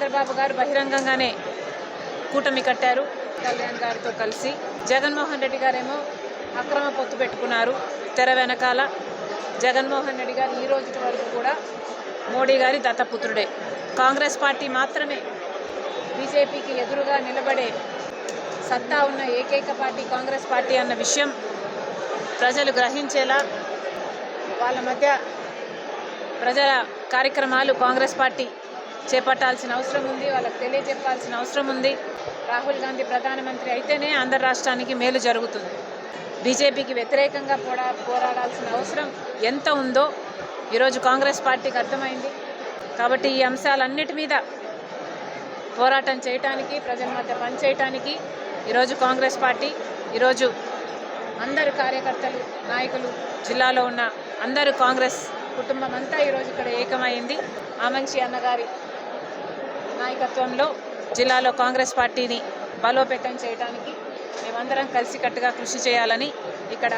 చంద్రబాబు గారు బహిరంగంగానే కూటమి కట్టారు కళ్యాణ్ గారితో కలిసి. జగన్మోహన్ రెడ్డి గారేమో అక్రమ పొత్తు పెట్టుకున్నారు తెర వెనకాల. జగన్మోహన్ రెడ్డి గారు ఈ రోజు వరకు కూడా మోడీ గారి దత్తపుత్రుడే. కాంగ్రెస్ పార్టీ మాత్రమే బీజేపీకి ఎదురుగా నిలబడే సత్తా ఉన్న ఏకైక పార్టీ కాంగ్రెస్ పార్టీ అన్న విషయం ప్రజలు గ్రహించేలా వాళ్ళ మధ్య ప్రజల కార్యక్రమాలు కాంగ్రెస్ పార్టీ చేపట్టాల్సిన అవసరం ఉంది, వాళ్ళకి తెలియజెప్పాల్సిన అవసరం ఉంది. రాహుల్ గాంధీ ప్రధానమంత్రి అయితేనే ఆంధ్ర రాష్ట్రానికి మేలు జరుగుతుంది. బీజేపీకి వ్యతిరేకంగా పోరాడాల్సిన అవసరం ఎంత ఉందో ఈరోజు కాంగ్రెస్ పార్టీకి అర్థమైంది. కాబట్టి ఈ అంశాలన్నిటి మీద పోరాటం చేయటానికి, ప్రజల మధ్య పనిచేయటానికి ఈరోజు కాంగ్రెస్ పార్టీ, ఈరోజు అందరు కార్యకర్తలు, నాయకులు, జిల్లాలో ఉన్న అందరూ కాంగ్రెస్ కుటుంబం అంతా ఈరోజు ఇక్కడ ఏకమైంది. ఆమంచి అన్నగారి నాయకత్వంలో జిల్లాలో కాంగ్రెస్ పార్టీని బలోపేతం చేయడానికి మేమందరం కలిసికట్టుగా కృషి చేయాలని ఇక్కడ